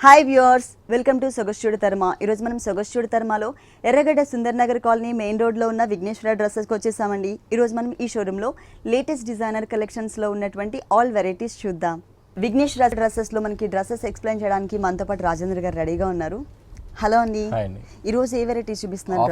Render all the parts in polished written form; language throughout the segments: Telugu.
హాయ్ వ్యూవర్స్, వెల్కమ్ టు సొగస్చూడు తర్మ. ఈరోజు మనం సొగస్చూడు తర్మలో ఎర్రగడ్డ సుందర్ నగర్ కాలనీ మెయిన్ రోడ్లో ఉన్న విఘ్నేశ్వర డ్రెస్సెస్కి వచ్చేసామండి. ఈరోజు మనం ఈ షోరూంలో లేటెస్ట్ డిజైనర్ కలెక్షన్స్లో ఉన్నటువంటి ఆల్ వెరైటీస్ చూద్దాం. విఘ్నేశ్వర డ్రెస్సెస్లో మనకి డ్రెస్సెస్ ఎక్స్ప్లెయిన్ చేయడానికి మనతో పాటు రాజేంద్ర గారు రెడీగా ఉన్నారు. హలో అండి, ఈ రోజు ఏ వెరైటీస్ చూపిస్తున్నారు?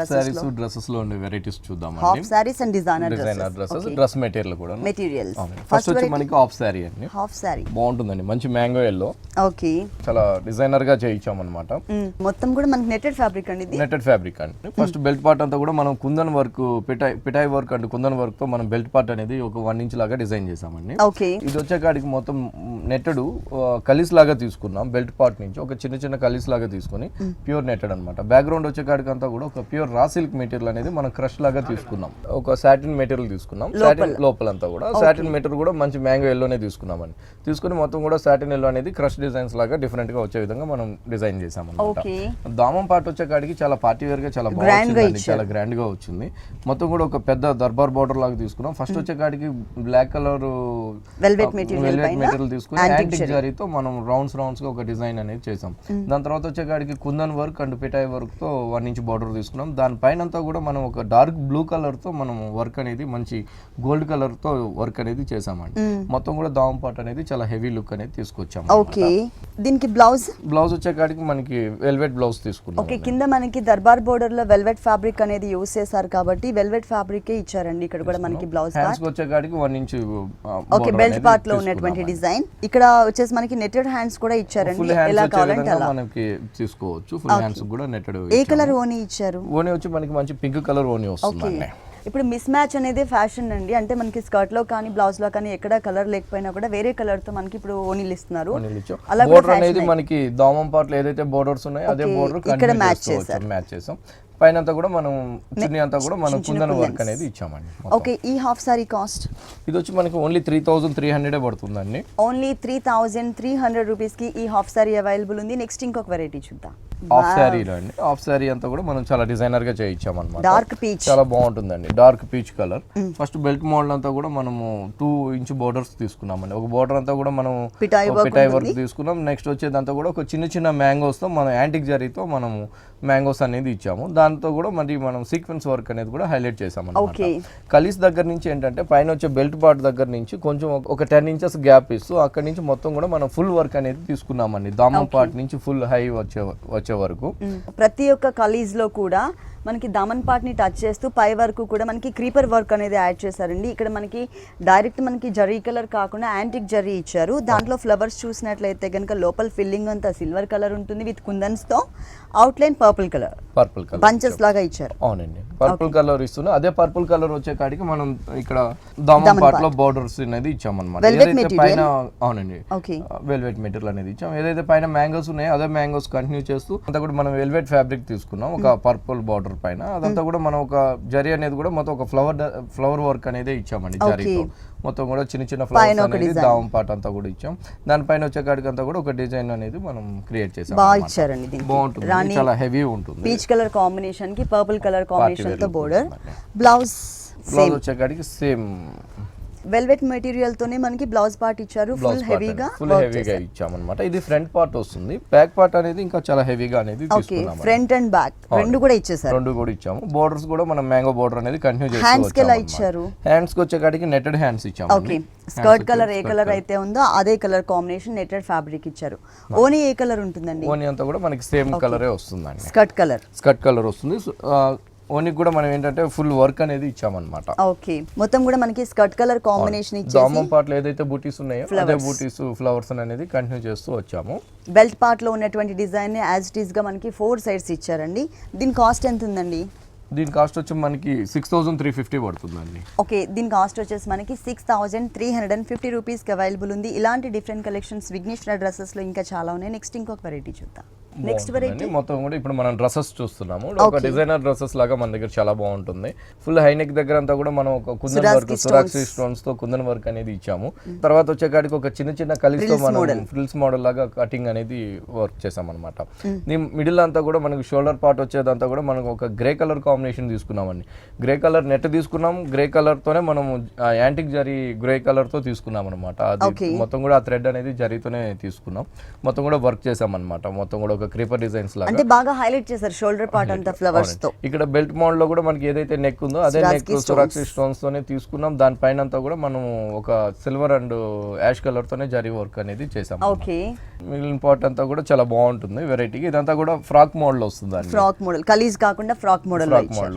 డ్రెస్సెస్ లో ఉండే వెరైటీస్ చూద్దాం. Half saris and designer dresses, dress material కూడా మెటీరియల్స్. ఫస్ట్ వచ్చి మనకి హాఫ్ సారీ అండి. హాఫ్ సారీ బాగుంటుందండి, మంచి మ్యాంగో ఎల్లో. ఓకే, చాలా డిజైనర్ గా చేయించాం అన్నమాట. మొత్తం కూడా మనకి నెట్టెడ్ ఫ్యాబ్రిక్ అండి. ఇది నెట్టెడ్ ఫ్యాబ్రిక్ అండి. ఫస్ట్ బెల్ట్ పార్ట్ అంతా కూడా మనం కుందన్ వర్క్, పిటాయి వర్క్ అండ్ కుందన్ వర్క్ తో మనం బెల్ట్ పార్ట్ అనేది ఒక 1 ఇంచ్ లాగా డిజైన్ చేసామండి. ఓకే, ఇది వచ్చే కాడికి మొత్తం నెట్టెడ్ కలీస్ లాగా తీసుకున్నాం. బెల్ట్ పార్ట్ నుంచి ఒక చిన్న చిన్న కలీస్ లాగా తీసుకుని ప్యూర్ నెట్టెడ్ అనమాట. బ్యాక్గ్రౌండ్ వచ్చే కాడికి అంతా కూడా ఒక ప్యూర్ రా సిల్క్ మెటీరియల్ అనేది మనం క్రష్ లాగా తీసుకున్నాం. ఒక సాటిన్ మెటీరియల్ తీసుకున్నాం. సాటిన్ లోపలంతా కూడా సాటిన్ మెటీరియల్ కూడా మంచి మ్యాంగో ఎల్లోనే తీసుకున్నామని తీసుకుని మొత్తం కూడా సాటిన్ ఎల్లో అనేది క్రష్ డిజైన్స్ లాగా డిఫరెంట్ గా వచ్చే విధంగా మనం డిజైన్ చేసాం అన్నమాట. దామం పార్ట్ వచ్చే కాడికి చాలా పార్టీ వేర్ గా చాలా బాగుంది, చాలా గ్రాండ్ గా వచ్చింది. మొత్తం కూడా ఒక పెద్ద దర్బార్ బోర్డర్ లాగా తీసుకున్నాం. ఫస్ట్ వచ్చే కాడికి బ్లాక్ కలర్ వెల్వెట్ మెటీరియల్ తీసుకుని యాంటిక్ జరీతో మనం రౌండ్స్ గా ఒక డిజైన్ అనేది చేసాం. దాని తర్వాత వచ్చే కాడికి కుందన్ వర్క్ అండ్ పిటాయి వర్క్ తో 1 ఇంచ్ బార్డర్ తీసుకున్నాం. దానిపైన అంతా కూడా మనం ఒక డార్క్ బ్లూ కలర్ తో మనం వర్క్ అనేది మంచి గోల్డ్ కలర్ తో వర్క్ అనేది చేసామండి. మొత్తం కూడా దావం పార్ట్ అనేది చాలా హెవీ లుక్ అనేది తీసుకొచ్చాము. ఓకే, దీనికి బ్లౌజ్ వచ్చే కాడికి మనకి వెల్వెట్ బ్లౌజ్ తీసుకున్నాం. ఓకే, కింద మనకి దర్బార్ బోర్డర్ లో వెల్వెట్ ఫ్యాబ్రిక్ అనేది యూస్ చేశారు కాబట్టి వెల్వెట్ ఫ్యాబ్రిక్ ఇచ్చారండి. ఇక్కడ కూడా మనకి బ్లౌజ్ హ్యాండ్స్ వచ్చే కాడికి 1 ఇంచ్. ఓకే, బెల్ట్ పార్ట్ లో ఉన్నటువంటి డిజైన్. ఇక్కడ వచ్చేసి మనకి నెట్టెడ్ హ్యాండ్స్ కూడా ఇచ్చారండి. ఎలా కావాలంటే అలా మనకి తీసుకోవచ్చు. ఫుల్ హ్యాండ్స్ కూడా నెట్టెడ్. ఏ కలర్ ఓనీ ఇచ్చారు? ఓనీ వచ్చి మనకి మంచి పింక్ కలర్ ఓనీ వస్తుంది. ఇప్పుడు మిస్ మ్యాచ్ అనేది ఫ్యాషన్ అండి. అంటే మనకి స్కర్ట్ లో కానీ బ్లౌజ్ లో కానీ ఎక్కడ కలర్ లేకపోయినా కూడా వేరే కలర్ తో మనకి ఇప్పుడు ఓనీలు ఇస్తున్నారు. అలా బోర్డర్ అనేది మనకి దామం పార్ట్ లో ఏదైతే బోర్డర్స్ ఉన్నాయో అదే బోర్డర్ ఇక్కడ మ్యాచ్ చేసాం. పైన అంతా కూడా మనం చున్నీ అంతా కూడా మనం కుందన్ వర్క్ అనేది ఇచ్చామండి. ఓకే, ఈ హాఫ్ సారీ కాస్ట్ ఇది వచ్చి మనకి ఓన్లీ 3300 పడుతుందండి. ఓన్లీ 3300 రూపీస్ కి ఈ హాఫ్ సారీ అవైలబుల్ ఉంది. నెక్స్ట్ ఇంకొక వెరైటీ చూద్దాం. హాఫ్ సారీలో అండి. హాఫ్ సారీ అంతా కూడా మనం చాలా డిజైనర్ గా చేయించాం అన్నమాట. డార్క్ పీచ్ చాలా బాగుంటుందండి, dark peach colour. First belt model అంతా కూడా మనము 2 ఇంచ్ బోర్డర్స్ తీసుకున్నామండి. ఒక బోర్డర్ అంతా కూడా మనం పిటాయి వర్క్ తీసుకున్నాం. నెక్స్ట్ వచ్చేదంతా కూడా ఒక చిన్న చిన్న మ్యాంగోస్ తో మనం యాంటిక్ జరీతో మనము మ్యాంగోస్ అనేది ఇచ్చాము. దాంతో కూడా మరి మనం సీక్వెన్స్ వర్క్ అనేది కూడా హైలైట్ చేసాం అన్నమాట. కలీస్ దగ్గర నుంచి ఏంటంటే పైన వచ్చే బెల్ట్ పార్ట్ దగ్గర నుంచి కొంచెం ఒక 10 ఇంచెస్ గ్యాప్ ఇస్తూ అక్కడ నుంచి మొత్తం కూడా మనం ఫుల్ వర్క్ అనేది తీసుకున్నామండి. దామం పార్ట్ నుంచి ఫుల్ హై వచ్చే వరకు ప్రతి ఒక్క కలీజ్ లో కూడా మనకి దామన్ పార్ట్ ని టచ్ చేస్తూ పై వరకు కూడా మనకి క్రీపర్ వర్క్ అనేది యాడ్ చేశారండి. ఇక్కడ మనకి డైరెక్ట్ మనకి జరీ కలర్ కాకుండా యాంటిక్ జరీ ఇచ్చారు. దాంట్లో ఫ్లవర్స్ చూసినట్లయితే కనుక లోపల ఫిల్లింగ్ అంతా సిల్వర్ కలర్ ఉంటుంది విత్ కుందన్స్ తో. Out line purple colour bunches లాగా ఇచ్చారు. అవునండి, పర్పుల్ కలర్ ఇస్తున్నా. అదే పర్పుల్ కలర్ వచ్చే కాడికి మనం ఇక్కడ దామన్ పార్ట్ లో బోర్డర్స్ అనేది ఇచ్చామన్నమాట. పైన అవునండి వెల్వెట్ మెటీరియల్ అనేది ఇచ్చాం. ఏదైతే పైన మ్యాంగోస్ ఉన్నాయో అదే మ్యాంగోస్ కంటిన్యూ చేస్తూ అంతా కూడా మనం వెల్వెట్ ఫ్యాబ్రిక్ తీసుకున్నాం. ఒక పర్పుల్ బార్డర్ పైన అదంతా కూడా మనం ఒక జరీ అనేది కూడా మొత్తం ఒక ఫ్లవర్ వర్క్ అనేది ఇచ్చామండి. జరీతో మొత్తం కూడా చిన్న చిన్న ఫ్లవర్స్ అనేది దావం పార్ట్ అంతా కూడా ఇచ్చాం. దానిపైన వచ్చే కాడికి అంతా కూడా ఒక డిజైన్ అనేది మనం క్రియేట్ చేసాం. బాగుంటుంది, చాలా హెవీ ఉంటుంది. పీచ్ కలర్ కాంబినేషన్ కి పర్పుల్ కలర్ కాంబినేషన్ తో బోర్డర్. బ్లౌజ్ వచ్చే కాడికి సేమ్ వెల్వెట్ మెటీరియల్ తోనే మనకి బ్లౌజ్ పార్ట్ ఇచ్చారు. ఫుల్ హెవీగా ఇచ్చామన్నమాట. ఇది ఫ్రంట్ పార్ట్ వస్తుంది. బ్యాక్ పార్ట్ అనేది ఇంకా చాలా హెవీగా అనేది తీసుకున్నాము. ఫ్రంట్ అండ్ బ్యాక్ రెండు కూడా ఇచ్చేసారు. రెండు కూడా ఇచ్చాము. బోర్డర్స్ కూడా మనం మ్యాంగో బోర్డర్ అనేది కంటిన్యూ చేస్తాము. హ్యాండ్స్ కి ఎలా ఇచ్చారు? హ్యాండ్స్ కి వచ్చే కాడికి నెట్టెడ్ హ్యాండ్స్ ఇచ్చాము. ఓకే, స్కర్ట్ కలర్ ఏ కలర్ అయితే ఉందో అదే కలర్ కాంబినేషన్ నెట్టెడ్ ఫ్యాబ్రిక్ ఇచ్చారు. ఓనీ ఏ కలర్ ఉంటుందండి? ఓనీ అంతా కూడా మనకి సేమ్ కలరే వస్తుందండి. స్కర్ట్ కలర్ వస్తుంది. ఓనికి కూడా మనం ఏంటంటే ఫుల్ వర్క్ అనేది ఇచ్చామన్నమాట. ఓకే, మొత్తం కూడా మనకి స్కర్ట్ కలర్ కాంబినేషన్ ఇచ్చేసి దామం పార్ట్ లో ఏదైతే బూటీస్ ఉన్నాయో అదే బూటీస్ ఫ్లవర్స్ అనేది కంటిన్యూ చేస్తూ వచ్చాము. బెల్ట్ పార్ట్ లో ఉన్నటువంటి డిజైన్ ని యాజ్ ఇట్ ఈస్ గా మనకి 4 సైడ్స్ ఇచ్చారండి. దీని కాస్ట్ ఎంత ఉందండి? దీని కాస్ట్ వచ్చి మనకి 6350 పడుతుందండి. ఓకే, దీని కాస్ట్ వచ్చేసి మనకి 6350 రూపీస్ కి అవైలబుల్ ఉంది. ఇలాంటి డిఫరెంట్ కలెక్షన్స్ విఘ్నేశ్వర డ్రెస్సెస్ లో ఇంకా చాలా ఉన్నాయి. నెక్స్ట్ ఇంకొక వెరైటీ చూద్దాం. నెక్స్ట్ వెరైటీ మొత్తం కూడా ఇప్పుడు మనం డ్రెస్సెస్ చూస్తున్నాము. ఒక డిజైనర్ డ్రెస్సెస్ లాగా మన దగ్గర చాలా బాగుంటుంది. ఫుల్ హై నెక్ దగ్గర అంతా కూడా మనం ఒక కుందన్ వర్క్, సురాక్షి స్టోన్స్ తో కుందన్ వర్క్ అనేది ఇచ్చాము. తర్వాత వచ్చేకాడికి ఒక చిన్న చిన్న కలిస్తో మనం ఫ్రిల్స్ మోడల్ లాగా కటింగ్ అనేది వర్క్ చేసాం అనమాట. మిడిల్ అంతా కూడా మనకి షోల్డర్ పార్ట్ వచ్చేదంతా కూడా మనకు ఒక గ్రే కలర్ కాంబినేషన్ తీసుకున్నామండి. గ్రే కలర్ నెట్ తీసుకున్నాం. గ్రే కలర్ తోనే మనం యాంటిక్ జరీ గ్రే కలర్ తో తీసుకున్నాం అనమాట. అది మొత్తం కూడా ఆ థ్రెడ్ అనేది జరీతోనే తీసుకున్నాం. మొత్తం కూడా వర్క్ చేసాం అనమాట. మొత్తం కూడా ఒక క్రీపర్ డిజైన్స్ లాగా అంటే బాగా హైలైట్ చేశారు షోల్డర్ పార్ట్ అంతా ఫ్లవర్స్ తో. ఇక్కడ బెల్ట్ మోడల్ లో కూడా మనకి ఏదైతే నెక్ ఉందో అదే నెక్ సురాక్షి స్టోన్స్ తోనే తీసుకున్నాం. దానిపైన అంతా కూడా మనం ఒక సిల్వర్ అండ్ యాష్ కలర్ తోనే జరీ వర్క్ అనేది చేసాం. ఓకే, మిగిలిన పార్ట్ అంతా కూడా చాలా బాగుంటుంది వెరైటీకి. ఇదంతా కూడా ఫ్రాక్ మోడల్ వస్తుంది. ఫ్రాక్ మోడల్ కలీజ్ కాకుండా ఫ్రాక్ మోడల్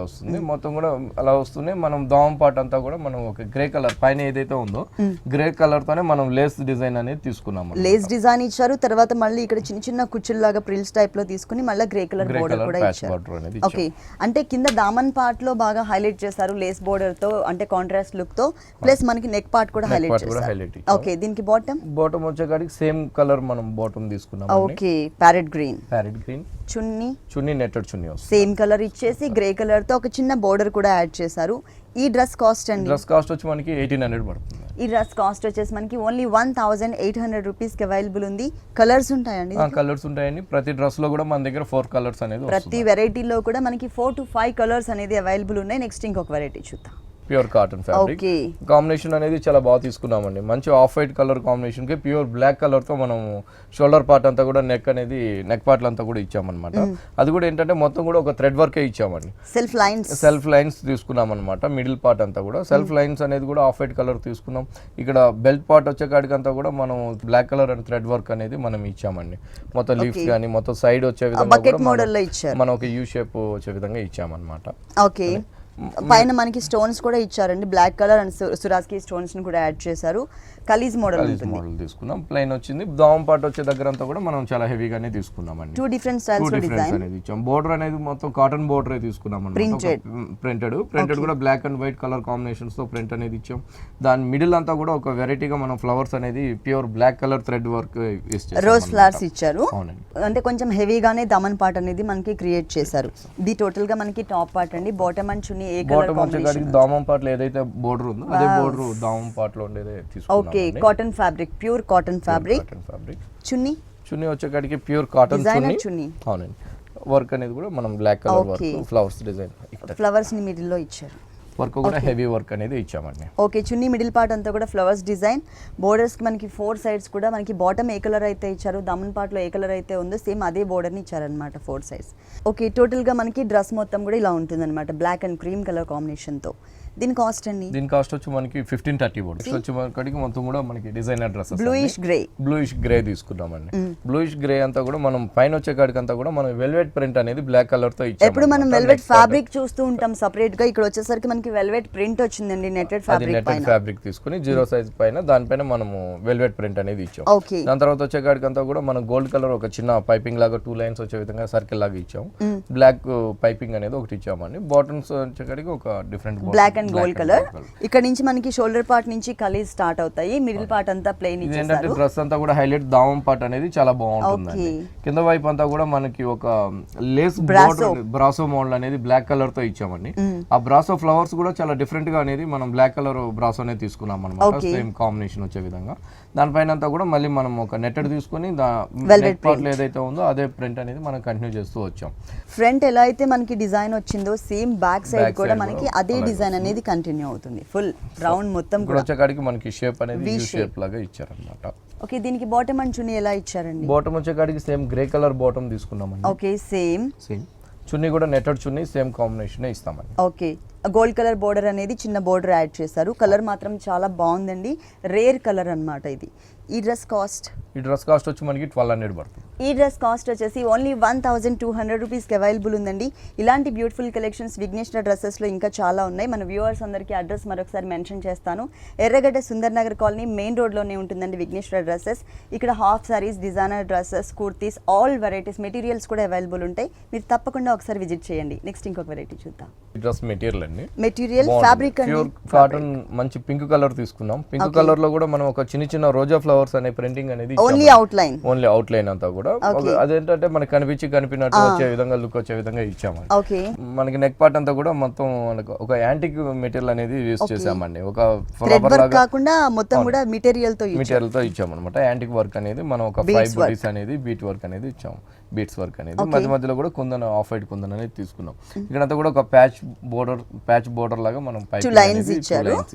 వస్తుంది. మొత్తం కూడా అలా వస్తుంది. మనం దావం పార్ట్ అంతా కూడా మనం ఒక గ్రే కలర్ పైన ఏదైతే ఉందో గ్రే కలర్ తోనే మనం లేస్ డిజైన్ అనేది తీసుకున్నాము. లేస్ డిజైన్ ఇచ్చారు. తర్వాత మళ్ళీ ఇక్కడ చిన్న చిన్న కుచ్చుల్లాగా ప్రిల్స్ టైప్ లో తీసుకుని మళ్ళీ గ్రే కలర్ బోర్డర్ కూడా ఇచ్చారు. ఓకే, అంటే కింద దామన్ పార్ట్ లో బాగా హైలైట్ చేశారు లేస్ బోర్డర్ తో, అంటే కాంట్రాస్ట్ లుక్ తో. ప్లస్ మనకి నెక్ పార్ట్ కూడా హైలైట్ చేశారు. ఓకే, దీనికి బాటమ్ వచ్చేకాడికి సేమ్ కలర్ మనం బాటమ్ తీసుకున్నాం. Okay, parrot green. చున్నీ నెట్టెడ్ చున్నీ వస్తుంది. సేమ్ కలర్ ఇచ్చేసి గ్రే కలర్ తో ఒక చిన్న బోర్డర్ కూడా యాడ్ చేశారు. ఈ డ్రెస్ కాస్ట్ అండి? డ్రెస్ కాస్ట్ వచ్చి మనకి 1800 పడుతుంది. ఈ డ్రెస్ కాస్ట్ వచ్చేసి మనకి ఓన్లీ 1800 రూపీస్ కి అవైలబుల్ ఉంది. కలర్స్ ఉంటాయండి? కలర్స్ ఉంటాయండి. ప్రతి డ్రెస్ లో కూడా మన దగ్గర 4 కలర్స్ అనేది ప్రతి వెరైటీలో కూడా మనకి 4 to 5 కలర్స్ అనేది అవైలబుల్ ఉన్నాయి. నెక్స్ట్ ఇంకొక వెరైటీ చూద్దాం. ప్యూర్ కాటన్ ఫ్యాబ్రిక్ కాంబినేషన్ అనేది చాలా బాగా తీసుకున్నామండి. మంచి ఆఫ్ వైట్ కలర్ కాంబినేషన్ కి ప్యూర్ బ్లాక్ కలర్ తో మనం షోల్డర్ పార్ట్ అంతా కూడా నెక్ పార్ట్ అంతా కూడా ఇచ్చామన్నమాట. అది కూడా ఏంటంటే మొత్తం కూడా ఒక థ్రెడ్ వర్కే ఇచ్చామండి. సెల్ఫ్ లైన్స్ తీసుకున్నాం అనమాట. మిడిల్ పార్ట్ అంతా కూడా సెల్ఫ్ లైన్స్ అనేది కూడా ఆఫ్ వైట్ కలర్ తీసుకున్నాం. ఇక్కడ బెల్ట్ పార్ట్ వచ్చే కాడికి అంతా కూడా మనం black colour and thread work అనేది మనం ఇచ్చామండి. మొత్తం లీవ్స్ కానీ మొత్తం సైడ్ వచ్చే విధంగా మనం ఒక యూ షేప్ వచ్చే విధంగా ఇచ్చామన్నమాట. ఓకే, పైన మనకి స్టోన్స్ కూడా ఇచ్చారండి. బ్లాక్ కలర్ అండ్ సురాస్కి స్టోన్స్ ని కూడా యాడ్ చేశారు. కలీజ్ మోడల్ తీసుకున్నాం. ప్లెయిన్ వచ్చింది. దావం పార్ట్ వచ్చే దగ్గర అంతా కూడా మనం చాలా హెవీగానే తీసుకున్నామండి. 2 డిఫరెంట్ స్టైల్స్ లో డిజైన్ అనేది ఇచ్చాం. బోర్డర్ అనేది మొత్తం కాటన్ బోర్డర్ తీసుకున్నాం అన్నమాట. ప్రింటెడ్ కూడా black and white colour combinations తో ప్రింట్ అనేది ఇచ్చాం. దాని మిడిల్ అంతా కూడా ఒక వెరైటీగా మనం ఫ్లవర్స్ అనేది pure black colour thread work rose flowers ఇచ్చారు. అంటే కొంచెం హెవీగానే దమన్ పార్ట్ అనేది మనకి క్రియేట్ చేశారు. ఇది టోటల్ గా మనకి టాప్ పార్ట్ అండి. బాటమ్ అండ్ చున్నీ ఏ కలర్ కాంబినేషన్? దామం పార్ట్ లో ఏదైతే బోర్డర్ ఉందో అదే బోర్డర్ దామం పార్ట్ లో ఉండేదే తీసుకున్నాం. Okay, cotton fabric, pure cotton fabric. చున్నీ వచ్చేకాడికి ప్యూర్ కాటన్ చున్నీ. అవునండి. వర్క్ అనేది కూడా మనం black colour work flowers design flowers ని మిడిల్ లో ఇచ్చారు. వర్క్ కూడా హెవీ వర్క్ అనేది ఇచ్చామండి. ఓకే, చున్నీ మిడిల్ పార్ట్ అంతా కూడా ఫ్లవర్స్ డిజైన్. బోర్డర్స్ కి మనకి 4 సైడ్స్ కూడా మనకి బాటమ్ ఏ కలర్ అయితే ఇచ్చారు, దమన్ పార్ట్ లో ఏ కలర్ అయితే ఉందో సేమ్ అదే బోర్డర్ ని ఇచ్చారనమాట 4 సైడ్స్. ఓకే, టోటల్ గా మనకి డ్రెస్ మొత్తం కూడా ఇలా ఉంటుంది అనమాట, బ్లాక్ అండ్ క్రీమ్ కలర్ కాంబినేషన్ తో. దీని కాస్ట్ అండి? దీని కాస్ట్ వచ్చి మనకి 1530 పడుతుంది. వచ్చి మనకి మొత్తం కూడా మనకి డిజైనర్ డ్రెస్సెస్ బ్లూయిష్ గ్రే తీసుకున్నామండి. బ్లూయిష్ గ్రే అంతా కూడా మనం పైన వచ్చే కాడికి అంతా కూడా మనం వెల్వెట్ ప్రింట్ అనేది బ్లాక్ కలర్ తో ఇచ్చాము. ఎప్పుడు మనం వెల్వెట్ ఫ్యాబ్రిక్ చూస్తూ ఉంటాం సెపరేట్ గా, ఇక్కడ వచ్చేసరికి మనకి వెల్వెట్ ప్రింట్ వచ్చిందండి. నెట్టెడ్ ఫ్యాబ్రిక్ తీసుకుని 0 సైజ్ పైన దానిపైన మనము వెల్వెట్ ప్రింట్ అనేది ఇచ్చాం. దాని తర్వాత వచ్చే కాడికి అంతా కూడా మనం గోల్డ్ కలర్ ఒక చిన్న పైపింగ్ లాగా 2 లైన్స్ వచ్చే విధంగా సర్కిల్ లాగా ఇచ్చాం. బ్లాక్ పైపింగ్ అనేది ఒకటి ఇచ్చామండి. బాటమ్స్ వచ్చే కాడికి ఒక different black and gold colour. ఇక్కడ నుంచి మనకి షోల్డర్ పార్ట్ నుంచి కలీజ్ స్టార్ట్ అవుతాయి. మిడిల్ పార్ట్ అంతా ప్లెయిన్ ఇచ్చేసారు. డ్రెస్ అంతా కూడా హైలైట్ దావం పార్ట్ అనేది చాలా బాగుంటుంది. కింద వైపు అంతా కూడా మనకి ఒక లేస్ బ్రాసో మోడల్ అనేది బ్లాక్ కలర్ తో ఇచ్చామండి. ఆ బ్రాసో ఫ్లవర్స్ కూడా చాలా డిఫరెంట్ గా అనేది మనం బ్లాక్ కలర్ బ్రాసో అనేది తీసుకున్నాం అనమాట. సేమ్ కాంబినేషన్ వచ్చే విధంగా. దానిపైన అంతా కూడా మళ్ళీ మనం ఒక నెట్టెడ్ తీసుకుని నెక్ పార్ట్ ఏదైతే ఉందో అదే ప్రింట్ అనేది మనం కంటిన్యూ చేస్తూ వచ్చాం. ఫ్రంట్ ఎలా అయితే మనకి డిజైన్ వచ్చిందో సేమ్ బ్యాక్ సైడ్ కూడా మనకి అదే డిజైన్ అనేది కంటిన్యూ అవుతుంది. ఫుల్ రౌండ్ మొత్తం కూడా వచ్చేకాడికి మనకి షేప్ అనేది యూ షేప్ లాగా ఇచ్చారన్నమాట. ఓకే, దీనికి బాటమ్ అండ్ చున్నీ ఎలా ఇచ్చారండి? బాటమ్ వచ్చేకాడికి సేమ్ గ్రే కలర్ బాటమ్ తీసుకున్నామండి. ఓకే, సేమ్ చున్నీ కూడా నెట్టెడ్ చున్నీ సేమ్ కాంబినేషన్ ఇస్తామండి. ఓకే, గోల్డ్ కలర్ బోర్డర్ అనేది చిన్న బోర్డర్ యాడ్ చేశారు. కలర్ మాత్రం చాలా బాగుందండి, రేర్ కలర్ అన్నమాట ఇది. ఈ డ్రెస్ కాస్ట్ వచ్చి మనకి 1200 పడుతుంది. ఈ డ్రెస్ కాస్ట్ వచ్చేసి ఓన్లీ 1200 రూపీస్కి అవైలబుల్ ఉందండి. ఇలాంటి బ్యూటిఫుల్ కలెక్షన్స్ విఘ్నేశ్వర డ్రెస్సెస్లో ఇంకా చాలా ఉన్నాయి. మన వ్యూవర్స్ అందరికీ అడ్రస్ మరొకసారి మెన్షన్ చేస్తాను. ఎర్రగడ్డ సుందర్ నగర్ కాలనీ మెయిన్ రోడ్లోనే ఉంటుందండి విఘ్నేశ్వర డ్రెస్సెస్. ఇక్కడ half saris, designer dresses, kurtis, all varieties, materials కూడా అవైలబుల్ ఉంటాయి. మీరు తప్పకుండా ఒకసారి విజిట్ చేయండి. నెక్స్ట్ ఇంకొక వెరైటీ చూద్దాం. డ్రెస్ మెటీరియల్ అండి, మెటీరియల్ ఫ్యాబ్రిక్ అండి, ప్యూర్ కాటన్ మంచి పింక్ కలర్ తీసుకున్నాం. పింక్ కలర్ లో కూడా మనం ఒక చిన్న చిన్న రోజా ఫ్లవర్స్ అనే ప్రింటింగ్ అనేది ఓన్లీ అవుట్ లైన్ అంతా కూడా అదేంటంటే మనకి కనిపించినట్టు వచ్చే విధంగా లుక్ వచ్చే విధంగా ఇచ్చామండి. ఓకే, మనకి నెక్ పార్ట్ అంతా కూడా మొత్తం ఒక యాంటిక్ మెటీరియల్ అనేది యూస్ చేసామండి. ఒక థ్రెడ్ వర్క్ కాకుండా మొత్తం కూడా మెటీరియల్ తో ఇచ్చామన్నమాట. యాంటిక్ వర్క్ అనేది మనం ఒక 5 బూటీస్ అనేది బీట్ వర్క్ అనేది ఇచ్చాము. బీట్స్ వర్క్ అనేది మధ్య మధ్యలో కూడా కుందన్ ఆఫ్ వైట్ కుందన్ అనేది తీసుకున్నాం. ఇక్కడంతా కూడా ఒక ప్యాచ్ బోర్డర్ లాగా మనం లైన్స్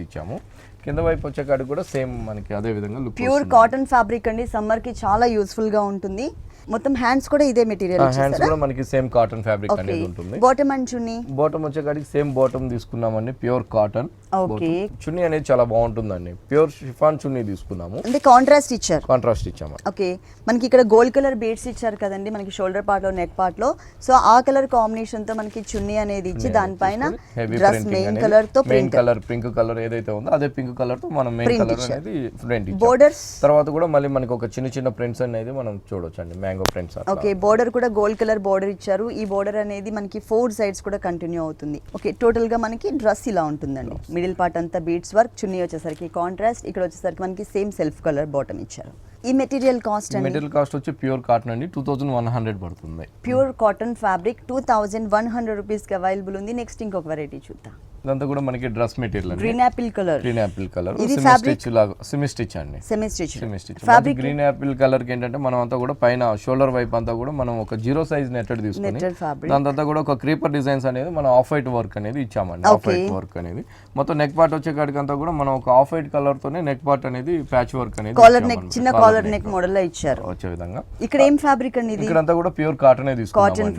ఇచ్చాము. కింద వైపు వచ్చే కాడికి కూడా సేమ్ మనకి అదే విధంగా లుక్. ప్యూర్ కాటన్ ఫ్యాబ్రిక్ అండి, సమ్మర్ కి చాలా యూస్ఫుల్ గా ఉంటుంది. మొత్తం హ్యాండ్స్ కూడా ఇదే మెటీరియల్ హ్యాండ్స్ కూడా మనకి సేమ్ కాటన్ ఫ్యాబ్రిక్ అనేది ఉంటుంది. బాటమ్ అండ్ చున్నీ, బాటమ్ వచ్చే కాడికి సేమ్ బాటమ్ తీసుకున్నామండి, ప్యూర్ కాటన్. ఓకే, చున్నీ అనేది చాలా బాగుంటుందండి, ప్యూర్ షిఫాన్ చున్నీ తీసుకున్నాము. అంటే కాంట్రాస్ట్ ఇచ్చాము. ఓకే, మనకి ఇక్కడ గోల్డ్ కలర్ బీడ్స్ ఇచ్చారు కదండి మనకి షోల్డర్ పార్ట్ లో, నెక్ పార్ట్ లో. సో ఆ కలర్ కాంబినేషన్ తో మనకి చున్నీ అనేది ఇచ్చి దానిపైన డ్రెస్ మెయిన్ కలర్ తో పింక్ కలర్ ఏదైతే ఉందో అదే పింక్ కలర్ తో మనం మెయిన్ కలర్ అనేది ప్రింట్ ఇచ్చాము. బోర్డర్స్ తర్వాత కూడా మళ్ళీ మనకి ఒక చిన్న ప్రింట్స్ అనేది మనం చూడొచ్చు అండి, మ్యాంగో ప్రింట్స్. ఓకే, బోర్డర్ కూడా గోల్డ్ కలర్ బోర్డర్ ఇచ్చారు. ఈ బోర్డర్ అనేది మనకి 4 సైడ్స్ కూడా కంటిన్యూ అవుతుంది. ఓకే, టోటల్ గా మనకి డ్రెస్ ఇలా ఉంటుందండి. మిడిల్ పార్ట్ అంతా బీడ్స్ వర్క్, చున్నీ వచ్చేసరికి కాంట్రాస్ట్, ఇక్కడ వచ్చేసరికి మనకి సేమ్ సెల్ఫ్ కలర్ బాటమ్ ఇచ్చారు. ఈ మెటీరియల్ కాస్ట్ వచ్చి ప్యూర్ కాటన్ అండి 2100 పడుతుంది. ప్యూర్ కాటన్ ఫ్యాబ్రిక్ 2100 రూపీస్ కి అవైలబుల్ ఉంది. నెక్స్ట్ ఇంకొక వెరైటీ చూద్దాం. ఇదంతా కూడా మనకి dress material green Apple colour ఇది ఫ్యాబ్రిక్ లాగా సెమీ స్టిచ్ అండి. Semi stitch fabric green Apple colour కి ఏంటంటే మనం అంతా కూడా పైన షోల్డర్ వైపు అంతా కూడా మనం ఒక 0 సైజ్ నెట్టెడ్ తీసుకొని దాని తర్వాత కూడా ఒక క్రీపర్ డిజైన్స్ అనేది మనం ఆఫ్ వైట్ వర్క్ అనేది ఇచ్చామండి. ఆఫ్ వైట్ వర్క్ అనేది మొత్తం నెక్ పార్ట్ వచ్చే కాడికి అంతా కూడా మనం ఒక ఆఫ్ వైట్ కలర్ తోనే నెక్ పార్ట్ అనేది ప్యాచ్ వర్క్ అనేది కాలర్ నెక్, చిన్న కాలర్ నెక్ మోడల్ లో ఇచ్చారు వచ్చే విధంగా. ఇక్కడ ఏం ఫ్యాబ్రిక్ అండి? ఇక్కడ అంతా కూడా ప్యూర్ కాటన్ తీసుకున్నాం.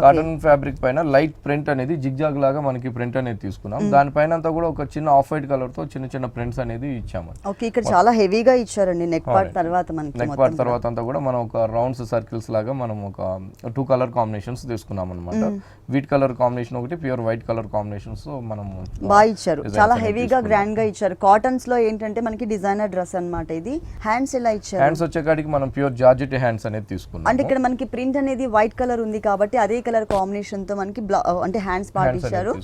కాటన్ ఫ్యాబ్రిక్ పైన లైట్ ప్రింట్ అనేది జిగ్జాగ్ లాగా మనకి ప్రింట్ అనేది తీసుకున్నాం. దానిపైన అంతా కూడా ఒక చిన్న ఆఫ్ వైట్ కలర్ తో చిన్న ప్రింట్స్ అనేది ఇచ్చాము. ఓకే, ఇక్కడ చాలా హెవీగా ఇచ్చారండి. నెక్ పార్ట్ తర్వాత మనకి నెక్ పార్ట్ తర్వాత అంతా కూడా మనం ఒక రౌండ్స్ సర్కిల్స్ లాగా మనం ఒక 2 కలర్ కాంబినేషన్స్ తీసుకున్నాం అన్నమాట. వీట్ కలర్ కాంబినేషన్ ఒకటి, ప్యూర్ వైట్ కలర్ కాంబినేషన్స్ మనం బాగా ఇచ్చారు. చాలా హెవీగా గ్రాండ్ గా ఇచ్చారు. కాటన్స్ లో ఏంటంటే మనకి డిజైనర్ డ్రెస్ అన్నమాట ఇది. హ్యాండ్స్ ఎలా ఇచ్చారు? హ్యాండ్స్ వచ్చే కాడికి మనం ప్యూర్ జార్జెట్ హ్యాండ్స్ అనేది తీసుకున్నాం. అంటే ఇక్కడ మనకి ప్రింట్ అనేది వైట్ కలర్ ఉంది కాబట్టి అదే కలర్ కాంబినేషన్ తో మనకి అంటే హ్యాండ్స్ పార్ట్ ఇచ్చారు,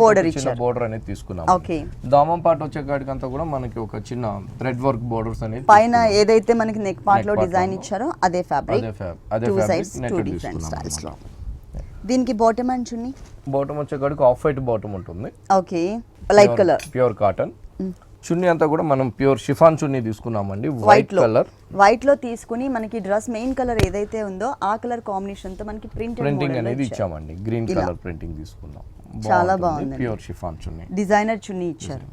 బోర్డర్ ఇచ్చారు, బోర్డర్ అనేది తీసుకున్నాం. ఓకే, దామం పార్ట్ వచ్చే కాడికి అంతా కూడా మనకి ఒక చిన్న థ్రెడ్ వర్క్ బోర్డర్స్ అనేది పైన ఏదైతే మనకి నెక్ పార్ట్ లో డిజైన్ ఇచ్చారో అదే ఫ్యాబ్రిక్, 2 సైడ్స్ 2 డిఫరెంట్ స్టైల్స్ లో. దీనికి బాటమ్ అండ్ చున్నీ, బాటమ్ వచ్చే కాడికి ఆఫ్ వైట్ బాటమ్ ఉంటుంది. Okay, light colour pure cotton. చున్నీ అంతా కూడా మనం ప్యూర్ షిఫాన్ చున్నీ తీసుకున్నామండి, వైట్ కలర్. వైట్ లో తీసుకుని మనకి డ్రెస్ మెయిన్ కలర్ ఏదైతే ఉందో ఆ కలర్ కాంబినేషన్ తో మనకి ప్రింటింగ్ అనేది ఇచ్చామండి. గ్రీన్ కలర్ ప్రింటింగ్ తీసుకున్నాం. చాలా బాగుంది. ప్యూర్ షిఫాన్ చున్నీ, డిజైనర్ చున్నీ ఇచ్చారు.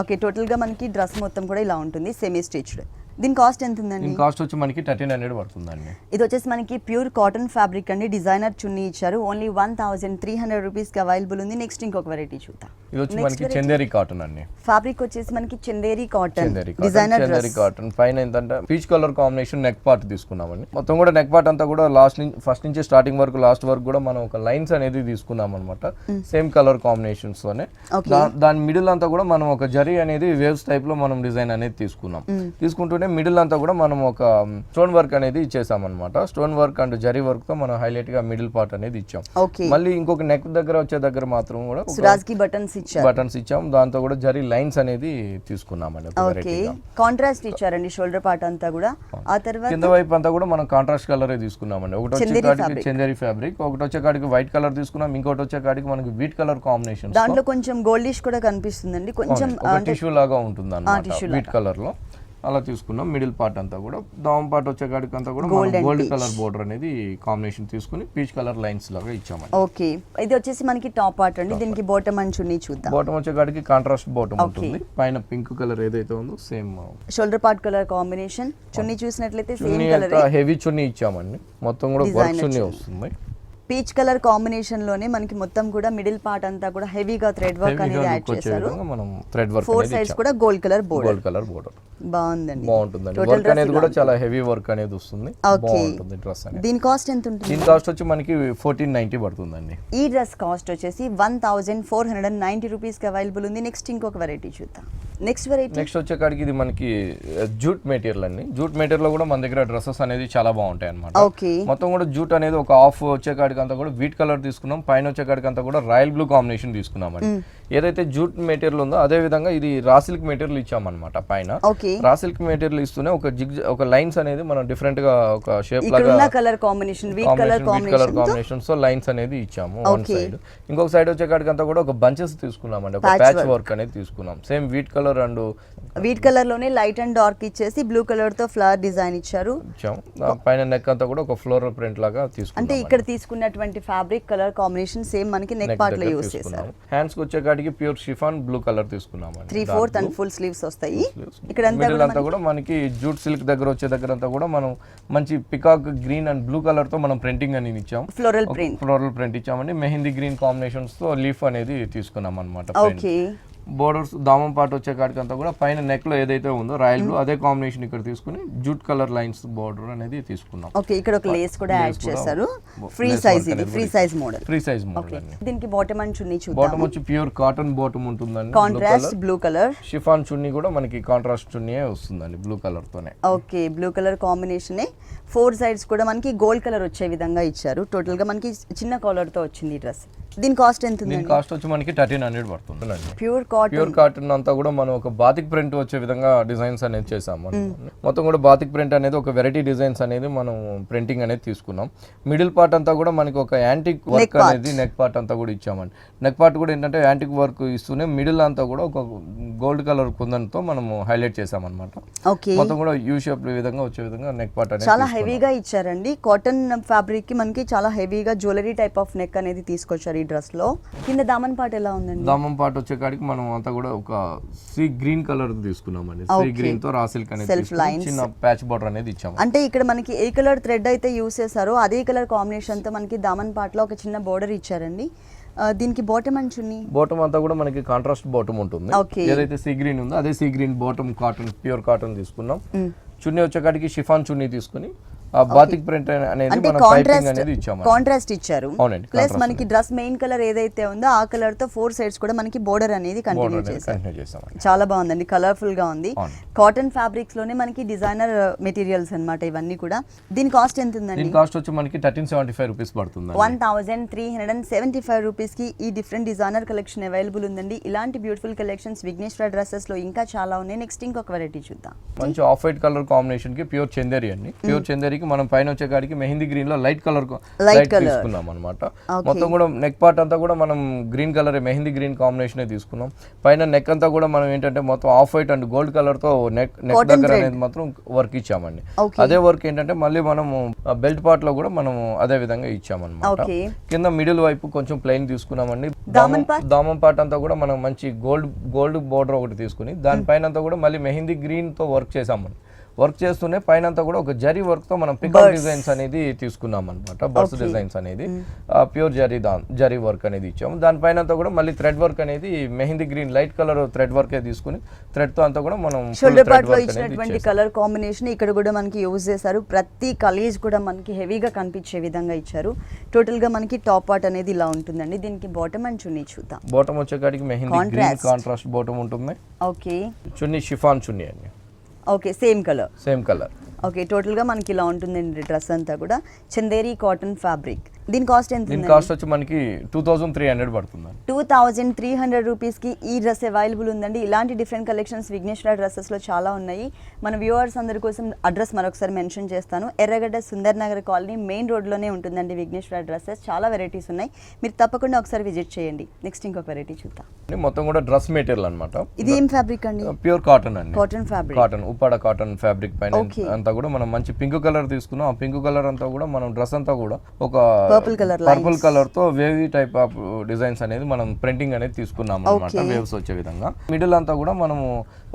ఓకే, టోటల్ గా మనకి డ్రెస్ మొత్తం కూడా ఇలా ఉంటుంది, సెమీ స్టిచ్డ్. దీని కాస్ట్ ఎంత ఉందండి? దీని కాస్ట్ వచ్చి మనకి 1300 పడుతుందండి. ఇది వచ్చేసి మనకి ప్యూర్ కాటన్ ఫ్యాబ్రిక్ అండి, డిజైనర్ చున్నీ ఇచ్చారు. ఓన్లీ 1300 రూపీస్ కి అవైలబుల్ ఉంది. నెక్స్ట్ ఇంకొక వెరైటీ చూద్దాం. ఇది వచ్చి మనకి చందేరి కాటన్ అండి. ఫ్యాబ్రిక్ వచ్చేసి మనకి Chanderi cotton, designer Chanderi cotton. పైన ఏంటంటే peach colour combination neck part తీసుకున్నామండి. మొత్తం కూడా నెక్ పార్ట్ అంతా కూడా ఫస్ట్ నుంచి స్టార్టింగ్ వరకు లాస్ట్ వరకు కూడా మనం ఒక లైన్స్ అనేది తీసుకున్నాం అనమాట, సేమ్ కలర్ కాంబినేషన్స్ తోనే. దాని మిడిల్ అంతా కూడా మనం ఒక జరీ అనేది వేవ్స్ టైప్ లో మనం డిజైన్ అనేది తీసుకున్నాం. తీసుకుంటూనే మిడిల్ అంతా కూడా మనం ఒక స్టోన్ వర్క్ అనేది ఇచ్చేసాం అనమాట. Stone work and zari work తో మనం హైలైట్ గా మిడిల్ పార్ట్ అనేది ఇచ్చాం. మళ్ళీ ఇంకొక నెక్ దగ్గర వచ్చే దగ్గర మాత్రం కూడా సురాజ్కి బటన్స్ ఇచ్చాం. దాంతో కూడా జరీ లైన్స్ అనేది తీసుకున్నామండి. కాంట్రాస్ట్ ఇచ్చారండి షోల్డర్ పార్ట్ అంతా కూడా. ఆ తర్వాత కింద వైపు అంతా కూడా మనం కాంట్రాస్ట్ కలర్ తీసుకున్నామండి. ఒకటి వచ్చే కాడికి చందేరి ఫ్యాబ్రిక్, ఒకటి వచ్చే కాడికి వైట్ కలర్ తీసుకున్నాం, ఇంకోటి వచ్చే కాడికి మనకి వీట్ కలర్ కాంబినేషన్. దాంట్లో కొంచెం గోల్డిష్ కూడా కనిపిస్తుందండి, కొంచెం టిష్యూ లాగా ఉంటుంది అన్నమాట వీట్ కలర్ లో. అలా తీసుకున్నాం. మిడిల్ పార్ట్ అంతా కూడా దామ్ పార్ట్ వచ్చే కాడికి అంతా కూడా గోల్డ్ కలర్ బోర్డర్ అనేది కాంబినేషన్ తీసుకుని పీచ్ కలర్ లైన్స్ లాగా ఇచ్చామండి. ఓకే, ఇది వచ్చేసి మనకి టాప్ పార్ట్ అండి. దీనికి బాటమ్ అండ్ చున్నీ చూద్దాం. బాటమ్ వచ్చే కాడికి కాంట్రాస్ట్ బాటమ్ ఉంటుంది. పైన పింక్ కలర్ ఏదైతే ఉందో same shoulder part colour combination. చున్నీ చూసినట్లయితే సేమ్ కలర్, హెవీ చున్నీ ఇచ్చామండి. మొత్తం కూడా వర్క్ చున్నీ వస్తుంది. పీచ్ కలర్ కాంబినేషన్ లోనే మనకి మొత్తం కూడా మిడిల్ పార్ట్ అంతా కూడా హెవీగా థ్రెడ్ వర్క్ అనేది యాడ్ చేశారు. మనం థ్రెడ్ వర్క్ 4 సైడ్స్ కూడా గోల్డ్ కలర్ బోర్డర్. బాగుందండి. వర్క్ అనేది కూడా చాలా హెవీ వర్క్ అనేది వస్తుంది. బాగుంటుంది డ్రెస్ అనేది. దీని కాస్ట్ ఎంత ఉంటుంది? దీని కాస్ట్ వచ్చి మనకి 1490 పడుతుందండి. ఈ డ్రెస్ కాస్ట్ వచ్చేసి 1490 రూపీస్ కి అవైలబుల్ ఉంది. నెక్స్ట్ ఇంకొక వెరైటీ చూద్దాం. నెక్స్ట్ వచ్చే కాడికి ఇది మనకి జూట్ మెటీరియల్ అండి. జూట్ మెటీరియల్ లో కూడా మన దగ్గర డ్రెస్సెస్ అనేది చాలా బాగుంటాయి అన్నమాట. మొత్తం కూడా జూట్ అనేది ఒక హాఫ్ వచ్చే కాడికి వచ్చేకాడికి అంతా కూడా వీట్ కలర్ తీసుకున్నాం, పైన వచ్చేకాడికి అంతా కూడా రాయల్ బ్లూ కాంబినేషన్ తీసుకున్నామండి. ఏదైతే జూట్ మెటీరియల్ ఉందో అదే విధంగా ఇది రా సిల్క్ మెటీరియల్ ఇచ్చామన్నమాట. పైన రా సిల్క్ మెటీరియల్ ఇస్తూనే ఒక లైన్స్ అనేది మనం డిఫరెంట్ గా ఒక షేప్ లాగా colour combination combination so lines అనేది ఇచ్చాము వన్ సైడ్. ఇంకొక సైడ్ వచ్చేకాడికి అంతా కూడా ఒక బంచెస్ తీసుకున్నామండి, ఒక ప్యాచ్ వర్క్ అనేది తీసుకున్నాం. Same wheat colour and wheat colour లోనే లైట్ అండ్ డార్క్ ఇచ్చేసి బ్లూ కలర్ తో ఫ్లవర్ డిజైన్ ఇచ్చారు. పైన నెక్ అంతా కూడా ఒక ఫ్లోరల్ ప్రింట్ లాగా తీసుకున్నాం. అంటే ఇక్కడ తీసుకున్నటువంటి ఫ్యాబ్రిక్ కలర్ కాంబినేషన్ సేమ్ మనకి నెక్ పార్ట్ లో యూస్ చేశారు. హ్యాండ్స్ కి వచ్చేకాడికి ప్యూర్ షిఫాన్ బ్లూ కలర్ తీసుకున్నాం. 3/4 అండ్ ఫుల్ స్లీవ్స్ వస్తాయి. ఇక్కడ అంతా కూడా మనకి జూట్ సిల్క్ దగ్గర వచ్చే దగ్గర అంతా కూడా మనం మంచి peacock green and blue colour తో మనం ప్రింటింగ్ అనేది ఇచ్చాం. ఫ్లోరల్ ప్రింట్ ఇచ్చామండి. మెహందీ గ్రీన్ కాంబినేషన్స్ తో లీఫ్ అనేది తీసుకున్నాం అన్నమాట. ఓకే. బోర్డర్స్ దామం పార్ట్ వచ్చే కాడికి అంతా కూడా పైన నెక్ లో ఏదైతే ఉందో రాయల్ బ్లూ అదే కాంబినేషన్ ఇక్కడ తీసుకుని జూట్ కలర్ లైన్స్ బోర్డర్ అనేది తీసుకున్నాం. ఓకే. ఇక్కడ ఒక లేస్ కూడా యాడ్ చేశారు. ఫ్రీ సైజ్ ఇది, ఫ్రీ సైజ్ మోడల్. దీనికి బాటమ్ అండ్ చున్నీ చూద్దాం. బాటమ్ వచ్చి ప్యూర్ కాటన్ బాటమ్ ఉంటుందండి, కాంట్రాస్ట్ బ్లూ కలర్. షిఫాన్ చున్నీ కూడా మనకి కాంట్రాస్ట్ చున్నీ వస్తుందండి బ్లూ కలర్ తోనే. Okay. Blue colour combination 4 sides కూడా మనకి గోల్డ్ కలర్ వచ్చే విధంగా ఇచ్చారు. టోటల్ గా మనకి చిన్న కాలర్ తో వచ్చింది ఈ డ్రెస్. దీని కాస్ట్ ఎంత ఉంది? దీని కాస్ట్ వచ్చి మనకి 1300 పడుతుందండి. ప్యూర్ కాటన్ అంతా కూడా మనం ఒక బాతిక్ ప్రింట్ వచ్చే విధంగా డిజైన్స్ అనేది చేసాము. మొత్తం కూడా బాతిక్ ప్రింట్ అనేది ఒక వెరైటీ డిజైన్స్ అనేది మనం ప్రింటింగ్ అనేది తీసుకున్నాం. మిడిల్ పార్ట్ అంతా కూడా మనకి ఒక యాంటిక్ వర్క్ అనేది నెక్ పార్ట్ అంతా కూడా ఇచ్చామండి. నెక్ పార్ట్ కూడా ఏంటంటే యాంటిక్ వర్క్ ఇస్తూనే మిడిల్ అంతా కూడా ఒక గోల్డ్ కలర్ కుందన్తో మనం హైలైట్ చేసామన్నమాట. మొత్తం కూడా యూ షేప్ విధంగా వచ్చే విధంగా నెక్ పార్ట్ అనేది చాలా హెవీగా ఇచ్చారండి. కాటన్ ఫ్యాబ్రిక్ కి మనకి చాలా హెవీగా జ్యువెలరీ టైప్ ఆఫ్ నెక్ అనేది తీసుకొచ్చారు ఈ డ్రెస్ లో. కింద దామన్ పార్ట్ ఎలా ఉందండి? దామన్ పార్ట్ వచ్చే కాడికి మనం అంతా కూడా ఒక సీ గ్రీన్ కలర్ తీసుకున్నామండి. సీ గ్రీన్ తో రా సిల్క్ అనేది చిన్న ప్యాచ్ బోర్డర్ అనేది ఇచ్చాము. అంటే ఇక్కడ మనకి ఏ కలర్ థ్రెడ్ అయితే యూస్ చేశారో అదే కలర్ కాంబినేషన్ తో మనకి దామన్ పార్ట్ లో ఒక చిన్న బోర్డర్ ఇచ్చారండి. దీనికి బాటమ్ అండ్ చున్నీ? బాటమ్ అంతా కూడా మనకి కాంట్రాస్ట్ బాటమ్ ఉంటుంది. ఏదైతే సీ గ్రీన్ ఉందో అదే sea green bottom cotton pure cotton తీసుకున్నాం. చున్నీ వచ్చేకాడికి షిఫాన్ చున్నీ తీసుకుని బాతిక్ ప్రింట్ అనేది మనం పైపింగ్ అనేది ఇచ్చాము. కాంట్రాస్ట్ ఇచ్చారు. ప్లస్ మనకి డ్రెస్ మెయిన్ కలర్ ఏదైతే ఉందో ఆ కలర్ తో 4 సైడ్స్ కూడా మనకి బోర్డర్ అనేది కంటిన్యూ చేశారు. చాలా బాగుందండి, కలర్ఫుల్ గా ఉంది. కాటన్ ఫ్యాబ్రిక్స్ లోనే మనకి డిజైనర్ మెటీరియల్స్ అన్నమాట ఇవన్నీ కూడా. దీని కాస్ట్ ఎంత ఉందండి? దీని కాస్ట్ వచ్చి మనకి 1375 రూపీస్ పడుతుంది. 1375 రూపీస్ కి ఈ డిఫరెంట్ డిజైనర్ కలెక్షన్ అవైలబుల్ ఉందండి. ఇలాంటి బ్యూటిఫుల్ కలెక్షన్స్ విఘ్నేశ్వర డ్రెస్సెస్ లో ఇంకా చాలా ఉన్నాయి. నెక్స్ట్ ఇంకొక వెరైటీ చూద్దాం. మంచి ఆఫ్ వైట్ కలర్ కాంబినేషన్ కి ప్యూర్ చందేరి అండి. ప్యూర్ చందేరి మనం పైన వచ్చే కాడికి మెహందీ గ్రీన్ లో లైట్ కలర్ తీసుకున్నాం అనమాట. మొత్తం కూడా నెక్ పార్ట్ అంతా కూడా మనం green colour mehndi green combination తీసుకున్నాం. పైన నెక్ అంతా కూడా మనం ఏంటంటే మొత్తం off white and gold colour తో నెక్ దగ్గర అనేది మాత్రం వర్క్ ఇచ్చామండి. అదే వర్క్ ఏంటంటే మళ్ళీ మనము బెల్ట్ పార్ట్ లో కూడా మనం అదే విధంగా ఇచ్చామన్నమాట. కింద మిడిల్ వైపు కొంచెం ప్లెయిన్ తీసుకున్నామండి. దామం పార్ట్ అంతా కూడా మనం మంచి గోల్డ్ బోర్డర్ ఒకటి తీసుకుని దానిపైన అంతా కూడా మళ్ళీ మెహందీ గ్రీన్ తో వర్క్ చేసామండి. వర్క్ చేస్తూనే పైన అంతా కూడా ఒక జరీ వర్క్ తో మనం పికాక్ డిజైన్స్ అనేది తీసుకున్నాం అనమాట. బర్డ్స్ డిజైన్స్ అనేది ప్యూర్ జరీ వర్క్ అనేది ఇచ్చాము. దానిపైన అంతా కూడా మళ్ళీ థ్రెడ్ వర్క్ అనేది mehndi green light colour thread work తీసుకుని థ్రెడ్ తో అంతా కూడా మనం షోల్డర్ పార్ట్ లో ఇచ్చినటువంటి కలర్ కాంబినేషన్ ఇక్కడ కూడా మనకి యూజ్ చేశారు. ప్రతి కలేజ్ కూడా మనకి హెవీగా కనిపించే విధంగా ఇచ్చారు. టోటల్ గా మనకి టాప్ పార్ట్ అనేది ఇలా ఉంటుందండి. దీనికి బాటమ్ అండ్ చున్నీ చూద్దాం. బాటమ్ వచ్చేకాడికి మెహందీ గ్రీన్ కాంట్రాస్ట్ బాటమ్ ఉంటుంది. ఓకే. చున్నీ షిఫాన్ చున్నీ అండి. Okay. Same colour. Okay. Total గా మనకి ఇలా ఉంటుందండి డ్రెస్ అంతా కూడా చందేరి కాటన్ ఫ్యాబ్రిక్. దీని కాస్ట్ ఎంత? దీని కాస్ట్ వచ్చి మనకి 2300 పడుతుంది. 2300 రూపీస్ కి ఈ డ్రెస్ అవైలబుల్ ఉందండి. ఇలాంటి డిఫరెంట్ కలెక్షన్స్ విఘ్నేశ్వర డ్రెస్సెస్ లో చాలా ఉన్నాయి. మన వ్యూవర్స్ అందరి కోసం అడ్రస్ మరొకసారి మెన్షన్ చేస్తాను. ఎర్రగడ్డ Sundar Nagar colony main road లోనే ఉంటుందండి విఘ్నేశ్వర డ్రెస్సెస్. చాలా వెరైటీస్ ఉన్నాయి, మీరు తప్పకుండా ఒకసారి విజిట్ చేయండి. నెక్స్ట్ ఇంకొక వెరైటీ చూద్దాం. మొత్తం కూడా డ్రెస్ మెటీరియల్ అన్నమాట. ఇది ఏం ఫ్యాబ్రిక్ అండి? ప్యూర్ కాటన్ అండి. Cotton fabric, cotton Uppada cotton fabric పైన అంతా కూడా మనం మంచి పింక్ కలర్ తీసుకున్నాం. ఆ పింక్ కలర్ అంతా కూడా మనం డ్రెస్ అంతా కూడా ఒక పర్పుల్ కలర్ తో వేవీ టైప్ ఆఫ్ డిజైన్స్ అనేది మనం ప్రింటింగ్ అనేది తీసుకున్నాం అన్నమాట. వేవ్స్ వచ్చే విధంగా మిడిల్ అంతా కూడా మనము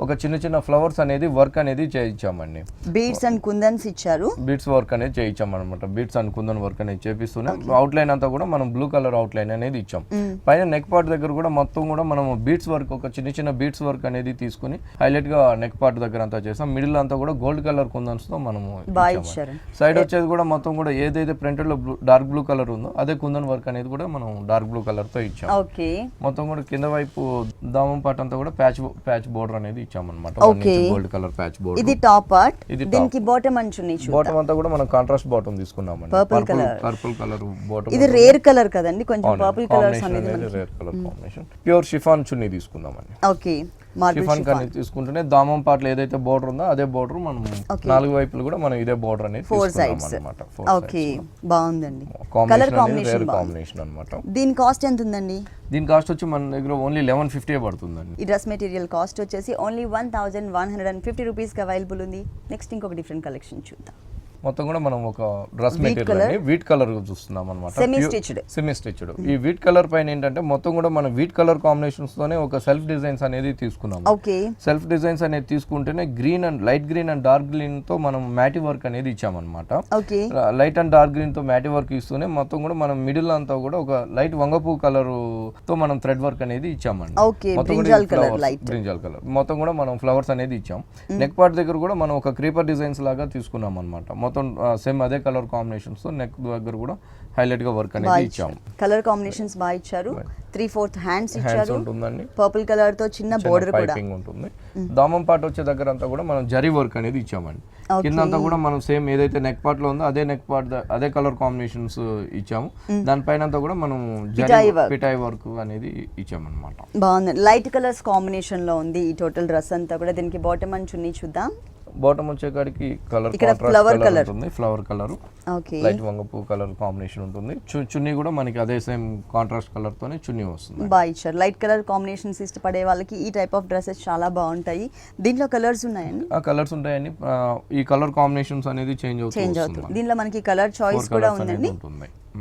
ఒక చిన్న చిన్న ఫ్లవర్స్ అనేది వర్క్ అనేది చేయించామండి. బీడ్స్ అండ్ కుందన్స్ ఇచ్చారు. బీడ్స్ వర్క్ అనేది చేయించాం అనమాట. బీడ్స్ అండ్ కుందన్ వర్క్ అనేది చేపిస్తున్నాం. అవుట్ లైన్ అంతా కూడా మనం బ్లూ కలర్ అవుట్ లైన్ అనేది ఇచ్చాం. పైన నెక్ పార్ట్ దగ్గర కూడా మొత్తం కూడా మనం బీడ్స్ వర్క్ ఒక చిన్న చిన్న బీడ్స్ వర్క్ అనేది తీసుకుని హైలైట్ గా నెక్ పార్ట్ దగ్గర అంతా చేసాం. మిడిల్ అంతా కూడా గోల్డ్ కలర్ కుందన్స్ తో మనము సైడ్ వచ్చేది కూడా మొత్తం కూడా ఏదైతే ప్రింటెడ్ లో డార్క్ బ్లూ కలర్ కలర్ ఉందో అదే కుందన్ వర్క్ అనేది కూడా మనం డార్క్ బ్లూ కలర్ తో ఇచ్చాం. ఓకే, మొత్తం కూడా కింద వైపు దామం పార్ట్ అంతా కూడా ప్యాచ్ బోర్డర్ అనేది ఇచ్చామన్నమాట. Gold colour patch border. ఇది టాప్ పార్ట్. ఇది దీనికి బాటమ్ అంచుని బాటమ్ అంతా కూడా మనం కాంట్రాస్ట్ బాటమ్ తీసుకున్నామండి. Purple colour bottom. ఇది రేర్ కలర్ కదండి, కొంచెం పర్పుల్ కలర్స్ అనేది rare colour combination. Pure chiffon చున్నీ తీసుకున్నామండి. ఓకే, షిఫాన్ కానీ తీసుకుంటేనే దామం పార్ట్లో ఏదైతే బోర్డర్ ఉందో అదే బోర్డర్ మనం 4 వైపులు కూడా మనం ఇదే బోర్డర్ అనేది 4 తీసుకున్నాం sides. అన్నమాట. ఓకే, బాగుందండి. కలర్ కాంబినేషన్ కాంబినేషన్ అన్నమాట. దీని కాస్ట్ ఎంత ఉందండి? దీని కాస్ట్ వచ్చి మన దగ్గర ఓన్లీ 1150 పడుతుందండి. ఈ డ్రెస్ మెటీరియల్ కాస్ట్ వచ్చేసి ఓన్లీ 1150 రూపీస్కి అవైలబుల్ ఉంది. నెక్స్ట్ ఇంకొక డిఫరెంట్ కలెక్షన్ చూద్దాం. మొత్తం కూడా మనం ఒక డ్రెస్ మెటీరియల్ అని వీట్ కలర్ చూస్తున్నాం అనమాట. Semi stitched. ఈ వీట్ కలర్ పైన ఏంటంటే మొత్తం కూడా మనం వీట్ కలర్ కాంబినేషన్స్ తోనే ఒక సెల్ఫ్ డిజైన్స్ అనేది తీసుకున్నాం. ఓకే, సెల్ఫ్ డిజైన్స్ అనేది తీసుకుంటేనే green and light green and dark green తో మనం మ్యాటి వర్క్ అనేది ఇచ్చామన్నమాట. Okay, light and dark green తో మ్యాటి వర్క్ ఇస్తూనే మొత్తం కూడా మనం మిడిల్ అంతా కూడా ఒక లైట్ వంగపూ కలర్ తో మనం థ్రెడ్ వర్క్ అనేది ఇచ్చామండి. Okay, brinjal colour, brinjal colour మొత్తం కూడా మనం ఫ్లవర్స్ అనేది ఇచ్చాం. నెక్ పార్ట్ దగ్గర కూడా మనం ఒక క్రీపర్ డిజైన్స్ లాగా తీసుకున్నాం అన్నమాట. మొత్తం సేమ్ అదే కలర్ కాంబినేషన్స్ తో నెక్ దగ్గర కూడా హైలైట్ గా వర్క్ అనేది ఇచ్చాము. కలర్ కాంబినేషన్స్ బాగా ఇచ్చారు. 3/4 హ్యాండ్స్ ఇచ్చారు ఉంటుందండి. పర్పుల్ కలర్ తో చిన్న బోర్డర్ కూడా పైపింగ్ ఉంటుంది. దామం పార్ట్ వచ్చే దగ్గర అంతా కూడా మనం జరీ వర్క్ అనేది ఇచ్చామండి. కింద అంతా కూడా మనం సేమ్ ఏదైతే నెక్ పార్ట్ లో ఉందో అదే నెక్ పార్ట్ అదే కలర్ కాంబినేషన్స్ ఇచ్చాము. దానిపైన అంతా కూడా మనం పిటాయి వర్క్ అనేది ఇచ్చామన్నమాట. బాగుంది. లైట్ కలర్స్ కాంబినేషన్ లో ఉంది ఈ టోటల్ డ్రెస్ అంతా కూడా. దీనికి బాటమ్ అండ్ చున్నీ చూద్దాం. బాటమ్ వచ్చే కాడికి కలర్ ఫ్లవర్ కలర్ ఉంటుంది. ఫ్లవర్ కలర్, ఓకే, లైట్ వంగపూ కలర్ కాంబినేషన్ ఉంటుంది. చున్నీ కూడా మనకి అదే సేమ్ కాంట్రాస్ట్ కలర్ తోనే చున్నీ వస్తుంది. బాగా ఇచ్చారు. లైట్ కలర్ కాంబినేషన్స్ ఇష్టపడే వాళ్ళకి ఈ టైప్ ఆఫ్ డ్రెస్సెస్ చాలా బాగుంటాయి. దీంట్లో కలర్స్ ఉన్నాయండి? కలర్స్ ఉంటాయండి. ఈ కలర్ కాంబినేషన్స్ అనేది చేంజ్ అవుతుంది. దీనిలో మనకి కలర్ చాయిస్ కూడా ఉందండి.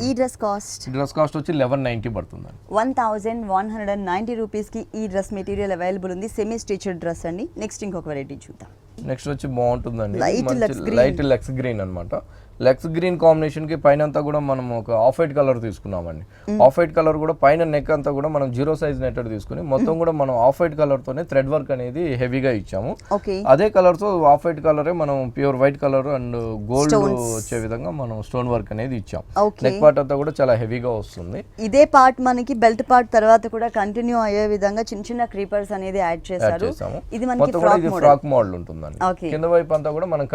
ఈ డ్రెస్ కాస్ట్ వచ్చి 1190 పడుతుంది. 1190 రూపీస్కి ఈ డ్రెస్ మెటీరియల్ అవైలబుల్ ఉంది. సెమీ స్టిచ్డ్ డ్రెస్ అండి. నెక్స్ట్ ఇంకొక వెరైటీ చూద్దాం. నెక్స్ట్ వచ్చి బాగుంటుందండి, లైట్ లెక్స్ గ్రీన్ అన్నమాట. లెక్స్ గ్రీన్ కాంబినేషన్ కి పైన అంతా కూడా మనం ఒక ఆఫ్ వైట్ కలర్ తీసుకున్నామండి. ఆఫ్ వైట్ కలర్ కూడా పైన నెక్ అంతా కూడా మనం 0 సైజ్ నెట్టెడ్ తీసుకుని మొత్తం కూడా మనం ఆఫ్ వైట్ కలర్ తోనే థ్రెడ్ వర్క్ అనేది హెవీగా ఇచ్చాము. అదే కలర్ తో ఆఫ్ వైట్ కలరే మనం pure white colour and gold వచ్చే విధంగా మనం స్టోన్ వర్క్ అనేది ఇచ్చాం. నెక్ పార్ట్ అంతా కూడా చాలా హెవీగా వస్తుంది. ఇదే పార్ట్ మనకి బెల్ట్ పార్ట్ తర్వాత కూడా కంటిన్యూ అయ్యే విధంగా చిన్న చిన్న క్రీపర్స్ అనేది యాడ్ చేశారు. ఇది మనకి ఫ్రాక్ మోడల్ ఉంటుందండి. కింద వైపు అంతా కూడా మనం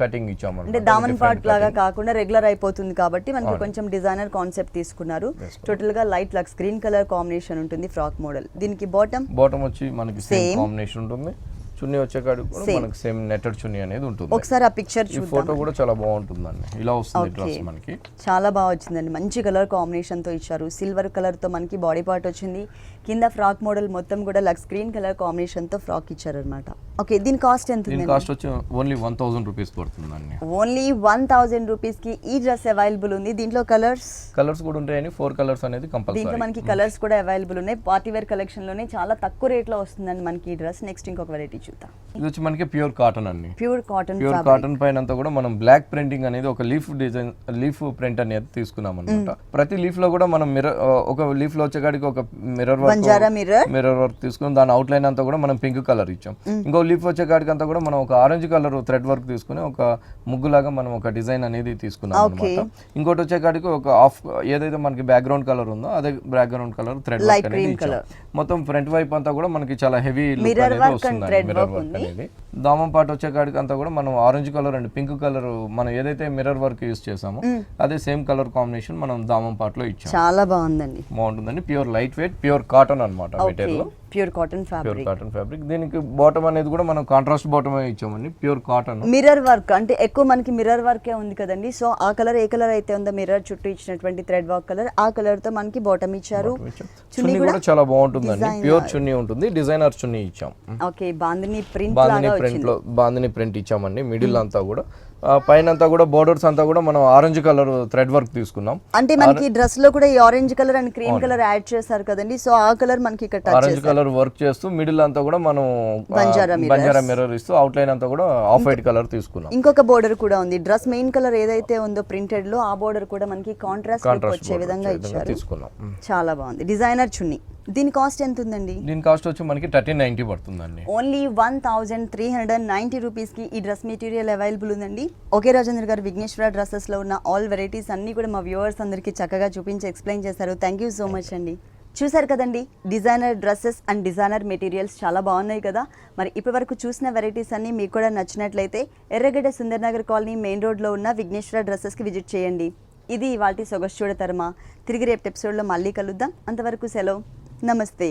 కటింగ్ ఇచ్చాము. అంటే దామన్ పార్ట్ లాగా కాకుండా రెగ్యులర్ అయిపోతుంది కాబట్టి మనకి కొంచెం డిజైనర్ కాన్సెప్ట్ తీసుకున్నారు. టోటల్ గా లైట్ లక్స్ గ్రీన్ కలర్ కాంబినేషన్ ఉంటుంది. Frock model. దీనికి బాటమ్ వచ్చి మనకి సేమ్ కాంబినేషన్ ఉంటుంది. చున్నీ వచ్చే కాడ కూడా మనకి సేమ్ నెట్టెడ్ చున్నీ అనేది ఉంటుంది. ఒకసారి ఆ పిక్చర్ చూద్దాం. ఫోటో కూడా చాలా బాగుంటుందండి. ఇలా వస్తుంది డ్రెస్ మనకి. చాలా బాగా వచ్చిందండి. మంచి కలర్ కాంబినేషన్ తో ఇచ్చారు. సిల్వర్ కలర్ తో మనకి బాడీ పార్ట్ వచ్చింది. కింద ఫ్రాక్ మోడల్ మొత్తం కూడా లక్స్ గ్రీన్ కలర్ కాంబినేషన్ తో ఫ్రాక్ ఇచ్చారు అన్నమాట. ఓకే, దీని కాస్ట్ ఎంత ఉంది? దీని కాస్ట్ వచ్చి ఓన్లీ 1000 రూపీస్ పడుతుందండి. ఓన్లీ 1000 రూపీస్ కి ఈ డ్రెస్ అవైలబుల్ ఉంది. దీంట్లో కలర్స్ కూడా ఉంటాయని 4 కలర్స్ అనేది కంపల్సరీ. దీంట్లో మనకి కలర్స్ కూడా అవైలబుల్ ఉన్నాయి. పార్టీ వేర్ కలెక్షన్ లోనే చాలా తక్కువ రేట్ లో వస్తుందండి మనకి ఈ డ్రెస్. నెక్స్ట్ ఇంకొక వెరైటీ చూద్దాం. ఇది వచ్చి మనకి ప్యూర్ కాటన్ అండి. ప్యూర్ కాటన్ పైన అంతా కూడా మనం బ్లాక్ ప్రింటింగ్ అనేది ఒక లీఫ్ ప్రింట్ అనేది తీసుకున్నాం అనమాట. ప్రతి లీఫ్ లో కూడా మనం ఒక లీఫ్ లో వచ్చేకాడికి ఒక మిర్రర్ వర్క్ తీసుకుని దాని అవుట్ లైన్ అంతా కూడా మనం పింక్ కలర్ ఇచ్చాం. ఇంకో లీఫ్ వచ్చే కాడికి అంతా కూడా మనం ఒక ఆరెంజ్ కలర్ థ్రెడ్ వర్క్ తీసుకుని ఒక ముగ్గులాగా మనం ఒక డిజైన్ అనేది తీసుకున్నాం అనమాట. ఇంకోటి వచ్చే కాడికి ఒక ఏదైతే మనకి బ్యాక్గ్రౌండ్ కలర్ ఉందో అదే బ్యాక్గ్రౌండ్ కలర్ థ్రెడ్ వర్క్ అనేది ఇచ్చాం. మొత్తం ఫ్రంట్ వైపు అంతా కూడా మనకి చాలా హెవీ లుక్ అనేది వస్తుంది. మిర్రర్ వర్క్ అనేది దామం పార్ట్ వచ్చే కాడికి అంతా కూడా మనం orange colour and pink colour మనం ఏదైతే మిర్రర్ వర్క్ యూస్ చేసామో అదే సేమ్ కలర్ కాంబినేషన్ మనం దామం పార్ట్ లో ఇచ్చాం. చాలా బాగుంటుందండి. Pure lightweight pure cotton అన్నమాట. Material pure cotton fabric. దీనికి బాటమ్ అనేది కూడా మనం కాంట్రాస్ట్ బాటమ్ ఇచ్చామండి. ప్యూర్ కాటన్ మిర్రర్ వర్క్ అంటే ఎక్కువ మనకి మిర్రర్ వర్కే ఉంది కదండి. సో ఆ కలర్ ఏ కలర్ అయితే ఉందో మిర్రర్ చుట్టూ ఇచ్చినటువంటి థ్రెడ్ వర్క్ కలర్ ఆ కలర్ తో మనకి బాటమ్ ఇచ్చారు. చున్నీ కూడా చాలా బాగుంటుందండి. ప్యూర్ చున్నీ ఉంటుంది. డిజైనర్ చున్నీ ఇచ్చాం. ఓకే, బాందిని ప్రింట్ ఇచ్చామండి. మిడిల్ అంతా కూడా పైన అంతా కూడా బోర్డర్స్ అంతా కూడా మనం ఆరెంజ్ కలర్ థ్రెడ్ వర్క్ తీసుకున్నాం. అంటే మనకి డ్రెస్ లో కూడా ఈ orange colour and cream colour add చేశారు కదండి. సో ఆ కలర్ మనకి ఇక్కడ టచ్ ఆరెంజ్ కలర్ వర్క్ చేస్తూ మిడిల్ అంతా కూడా మనం బంజారా మిర్రర్ ఇస్తూ అవుట్ లైన్ అంతా కూడా ఆఫ్ వైట్ కలర్ తీసుకున్నాం. ఇంకొక బోర్డర్ కూడా ఉంది. డ్రెస్ మెయిన్ కలర్ ఏదైతే ఉందో ప్రింటెడ్ లో ఆ బోర్డర్ కూడా మనకి కాంట్రాస్ట్ వచ్చే విధంగా ఇచ్చారు. తీసుకున్నాం. చాలా బాగుంది. డిజైనర్ చున్నీ. దీని కాస్ట్ ఎంత ఉందండి? దీని కాస్ట్ వచ్చి మనకి 1390 పడుతుందండి. ఓన్లీ 1390 రూపీస్కి ఈ డ్రెస్ మెటీరియల్ అవైలబుల్ ఉందండి. ఓకే రాజేంద్ర గారు, విఘ్నేశ్వర డ్రెస్సెస్లో ఉన్న ఆల్ వెరైటీస్ అన్నీ కూడా మా వ్యూవర్స్ అందరికీ చక్కగా చూపించి ఎక్స్ప్లెయిన్ చేశారు. థ్యాంక్ యూ సో మచ్ అండి. చూసారు కదండి, designer dresses and designer materials చాలా బాగున్నాయి కదా. మరి ఇప్పటి వరకు చూసిన వెరైటీస్ అన్నీ మీకు కూడా నచ్చినట్లయితే ఎర్రగడ్డ సుందర్ నగర్ కాలనీ మెయిన్ రోడ్లో ఉన్న విఘ్నేశ్వర డ్రెస్సెస్కి విజిట్ చేయండి. ఇది ఇవాల్టి సొగసు చూడతరమా. తిరిగి రేపు ఎపిసోడ్లో మళ్ళీ కలుద్దాం. అంతవరకు సెలవు, నమస్తే.